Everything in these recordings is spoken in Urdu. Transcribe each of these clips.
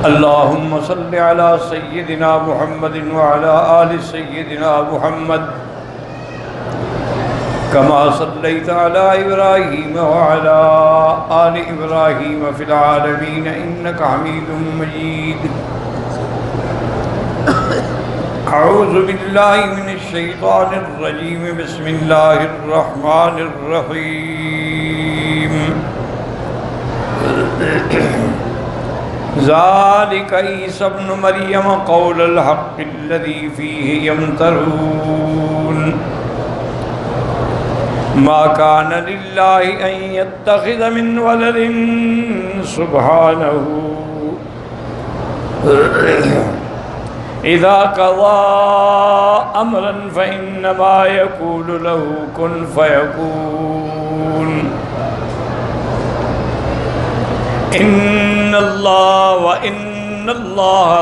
اللهم صل على سيدنا محمد وعلى آل سيدنا محمد كما صليت على إبراهيم وعلى آل إبراهيم في العالمين إنك حميد مجيد. أعوذ بالله من الشيطان الرجيم. بسم الله الرحمن الرحيم. ذلك عيسى ابن مريم قول الحق الذي فيه يمترون. ما كان لله أن يتخذ من ولد سبحانه إذا قضى أمرا فإنما يقول له كن فيكون. إن الله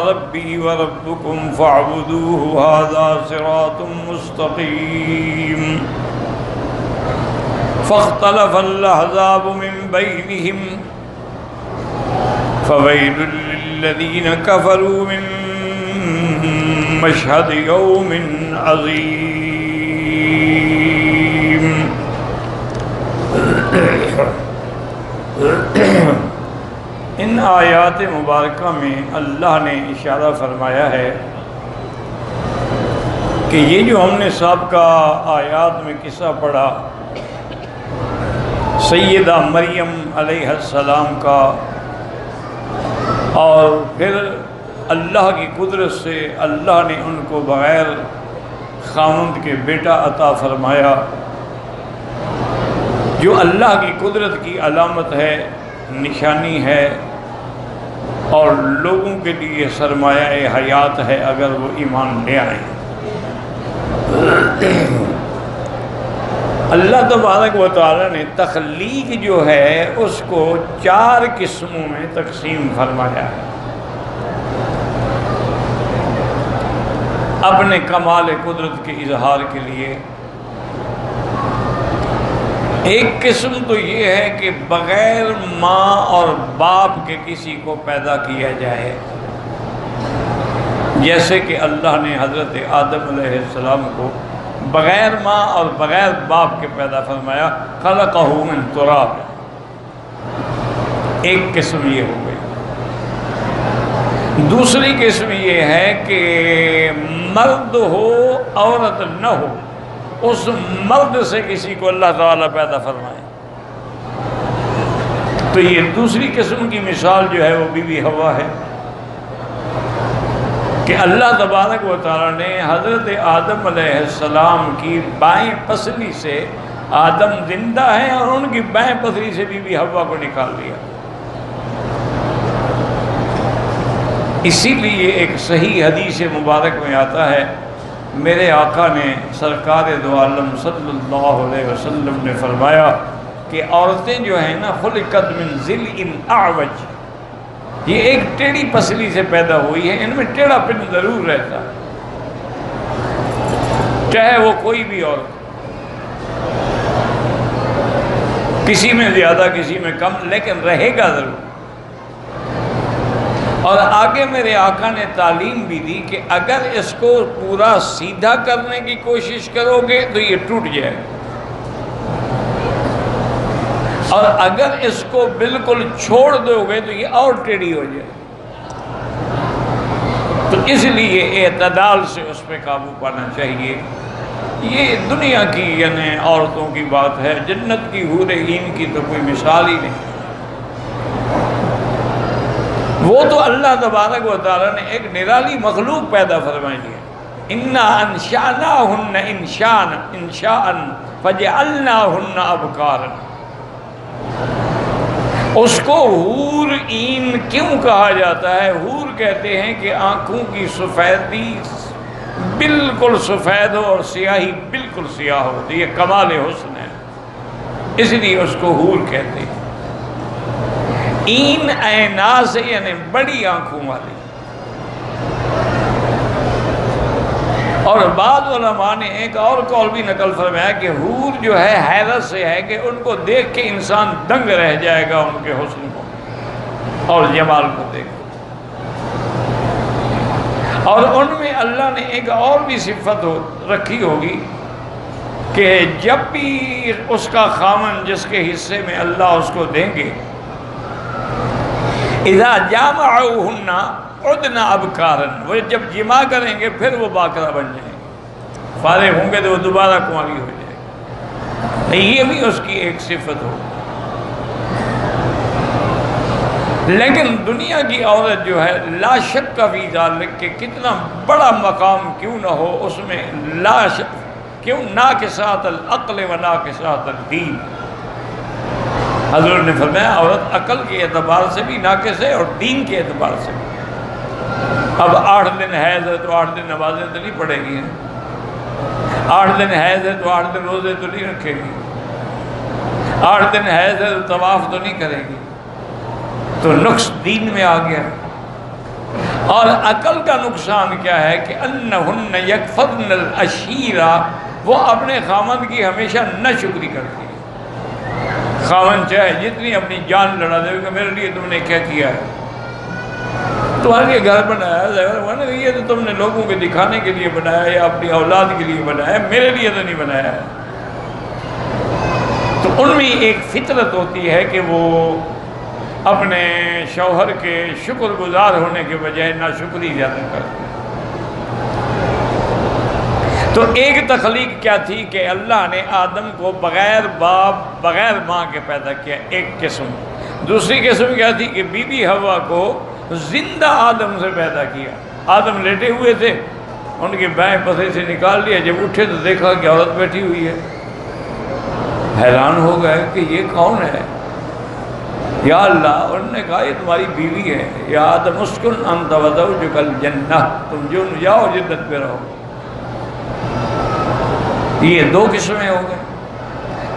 ربي وربكم فاعبدوه هذا صراط مستقيم. فاختلف الأحزاب من بينهم فويل للذين كفروا من مشهد يوم عظيم. ان آیات مبارکہ میں اللہ نے اشارہ فرمایا ہے کہ یہ جو ہم نے سابقہ آیات میں قصہ پڑھا سیدہ مریم علیہ السلام کا، اور پھر اللہ کی قدرت سے اللہ نے ان کو بغیر خاوند کے بیٹا عطا فرمایا، جو اللہ کی قدرت کی علامت ہے، نشانی ہے، اور لوگوں کے لیے سرمایہ حیات ہے اگر وہ ایمان لے آئیں۔ اللہ تبارک و تعالیٰ نے تخلیق جو ہے اس کو 4 قسموں میں تقسیم فرمایا ہے اپنے کمال قدرت کے اظہار کے لیے۔ ایک قسم تو یہ ہے کہ بغیر ماں اور باپ کے کسی کو پیدا کیا جائے، جیسے کہ اللہ نے حضرت آدم علیہ السلام کو بغیر ماں اور بغیر باپ کے پیدا فرمایا، خلقہ من تراب۔ ایک قسم یہ ہو گئی۔ دوسری قسم یہ ہے کہ مرد ہو عورت نہ ہو، اس مرد سے کسی کو اللہ تعالیٰ پیدا فرمائے، تو یہ دوسری قسم کی مثال جو ہے وہ بی بی حوا ہے کہ اللہ تبارک و تعالیٰ نے حضرت آدم علیہ السلام کی بائیں پسلی سے، آدم زندہ ہیں اور ان کی بائیں پسلی سے بی بی حوا کو نکال دیا۔ اسی لیے ایک صحیح حدیث مبارک میں آتا ہے، میرے آقا نے سرکار دو عالم صلی اللہ علیہ وسلم نے فرمایا کہ عورتیں جو ہیں نا خلقت من ضلع اعوج، یہ ایک ٹیڑھی پسلی سے پیدا ہوئی ہے، ان میں ٹیڑھا پن ضرور رہتا ہے، چاہے وہ کوئی بھی عورت، کسی میں زیادہ کسی میں کم، لیکن رہے گا ضرور۔ اور آگے میرے آقا نے تعلیم بھی دی کہ اگر اس کو پورا سیدھا کرنے کی کوشش کرو گے تو یہ ٹوٹ جائے گا، اور اگر اس کو بالکل چھوڑ دو گے تو یہ اور ٹیڑھی ہو جائے گی۔ تو اس لیے اعتدال سے اس پہ قابو پانا چاہیے۔ یہ دنیا کی یعنی عورتوں کی بات ہے، جنت کی حور عین کی تو کوئی مثال ہی نہیں۔ وہ تو اللہ تبارک و تعالیٰ نے ایک نرالی مخلوق پیدا فرمائی ہے، انا انشأناہن انشاء فجعلناہن ابکارا۔ اس کو حور عین کیوں کہا جاتا ہے؟ حور کہتے ہیں کہ آنکھوں کی سفیدی بالکل سفید ہو اور سیاہی بالکل سیاہ ہو، تو یہ کمال حسن ہے، اس لیے اس کو حور کہتے ہیں۔ عین عینا سے یعنی بڑی آنکھوں والی۔ اور بعض علماء نے ایک اور قول بھی نقل فرمایا کہ حور جو ہے حیرت سے ہے کہ ان کو دیکھ کے انسان دنگ رہ جائے گا، ان کے حسن کو اور جمال کو دیکھ۔ اور ان میں اللہ نے ایک اور بھی صفت رکھی ہوگی کہ جب بھی اس کا خامن جس کے حصے میں اللہ اس کو دیں گے، اذا جامعوہن عدن ابکارن، وہ جب جمع کریں گے پھر وہ باکرہ بن جائیں گے، فارغ ہوں گے تو وہ دوبارہ کنواری ہو جائے گی۔ یہ بھی اس کی ایک صفت ہو۔ لیکن دنیا کی عورت جو ہے لا شک کا فی ذالک کہ کتنا بڑا مقام کیوں نہ ہو اس میں، لا شک کیوں ناقصات العقل و ناقصات الدین، حضرت نے فرمایا عورت عقل کے اعتبار سے بھی ناقص ہے اور دین کے اعتبار سے بھی۔ اب 8 دن حیض ہے تو 8 دن نمازیں تو نہیں پڑھے گی، 8 دن حیض ہے تو 8 دن روزے تو نہیں رکھے گی، 8 دن حیض ہے تو طواف تو نہیں کرے گی، تو نقص دین میں آ گیا۔ اور عقل کا نقصان کیا ہے کہ انہن یکفرن العشیرہ، وہ اپنے خامند کی ہمیشہ نہ شکری کرتی ہے۔ خامند چاہے جتنی اپنی جان لڑا دے کہ میرے لیے تم نے کیا کیا ہے، تمہارے لیے گھر بنایا، یہ تو تم نے لوگوں کے دکھانے کے لیے بنایا یا اپنی اولاد کے لیے بنایا، میرے لیے تو نہیں بنایا ہے۔ تو ان میں ایک فطرت ہوتی ہے کہ وہ اپنے شوہر کے شکر گزار ہونے کے بجائے ناشکری زیادہ کرتے ہیں۔ تو ایک تخلیق کیا تھی کہ اللہ نے آدم کو بغیر باپ بغیر ماں کے پیدا کیا، ایک قسم۔ دوسری قسم کیا تھی کہ بی بی حوا کو زندہ آدم سے پیدا کیا۔ آدم لیٹے ہوئے تھے، ان کے بائیں پسے سے نکال لیا، جب اٹھے تو دیکھا کہ عورت بیٹھی ہوئی ہے، حیران ہو گئے کہ یہ کون ہے؟ یا اللہ، انہوں نے کہا یہ تمہاری بیوی ہے، یا آدم اسکن انت وزوجک الجنہ، تم جو جاؤ جنت پہ رہو۔ یہ 2 قسمیں ہو گئے۔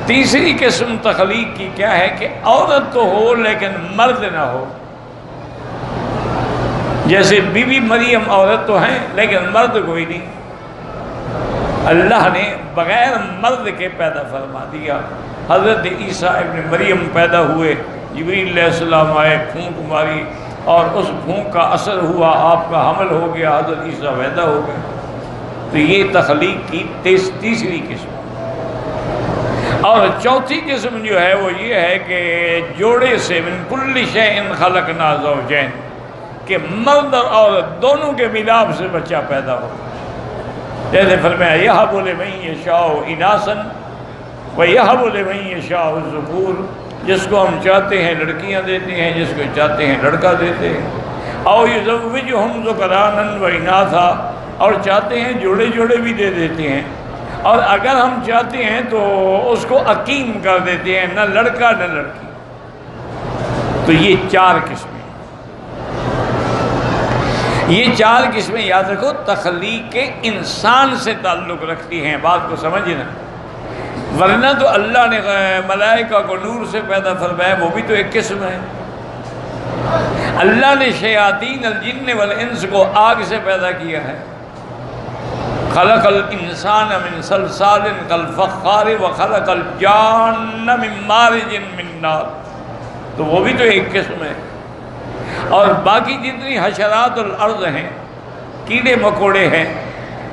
تیسری قسم تخلیق کی کیا ہے کہ عورت تو ہو لیکن مرد نہ ہو، جیسے بی بی مریم عورت تو ہیں لیکن مرد کوئی نہیں، اللہ نے بغیر مرد کے پیدا فرما دیا۔ حضرت عیسیٰ ابن مریم پیدا ہوئے، جبریل علیہ السلام آئے، پھونک ماری اور اس پھونک کا اثر ہوا، آپ کا حمل ہو گیا، حضرت عیسیٰ پیدا ہو گئے۔ تو یہ تخلیق کی تیسری قسم۔ اور چوتھی قسم جو ہے وہ یہ ہے کہ جوڑے سے من کل شیء خلقنا زوجین، کہ مرد اور عورت دونوں کے ملاپ سے بچہ پیدا ہو۔ جیسے فرمایا یہب لمن یشاء اناثا ویہب لمن یشاء الذکور، جس کو ہم چاہتے ہیں لڑکیاں دیتے ہیں، جس کو چاہتے ہیں لڑکا دیتے ہیں۔ او یزوجہم ذکرانا واناثا، اور چاہتے ہیں جوڑے جوڑے بھی دے دیتے ہیں، اور اگر ہم چاہتے ہیں تو اس کو عقیم کر دیتے ہیں، نہ لڑکا نہ لڑکی۔ تو یہ 4 قسمیں، یہ 4 قسمیں یاد رکھو تخلیق انسان سے تعلق رکھتی ہیں، بات کو سمجھنا۔ ورنہ تو اللہ نے ملائکہ کو نور سے پیدا فرمایا، وہ بھی تو ایک قسم ہے۔ اللہ نے شیاطین الجن والانس کو آگ سے پیدا کیا ہے، خلق الانسان من صلصال کالفخار وخلق الجان من مارج من نار، تو وہ بھی تو ایک قسم ہے۔ اور باقی جتنی حشرات الارض ہیں، کیڑے مکوڑے ہیں،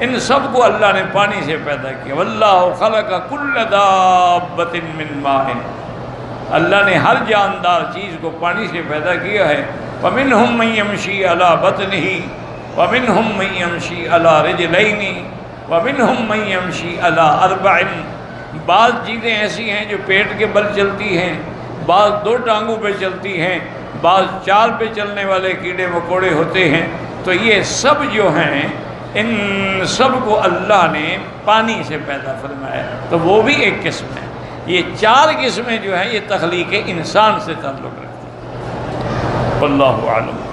ان سب کو اللہ نے پانی سے پیدا کیا۔ واللہ خلق کل دابۃ من ماء، اللہ نے ہر جاندار چیز کو پانی سے پیدا کیا ہے۔ ومنہم من یمشی علی بطنہ ومنہم من یمشی علی رجلین ومنہم من یمشی علی 4، بعض چیزیں ایسی ہیں جو پیٹ کے بل چلتی ہیں، بعض 2 ٹانگوں پہ چلتی ہیں، بعض 4 پہ چلنے والے کیڑے مکوڑے ہوتے ہیں۔ تو یہ سب جو ہیں ان سب کو اللہ نے پانی سے پیدا فرمایا، تو وہ بھی ایک قسم ہے۔ یہ 4 قسمیں جو ہیں یہ تخلیق انسان سے تعلق رکھتی ہیں۔ واللہ اعلم۔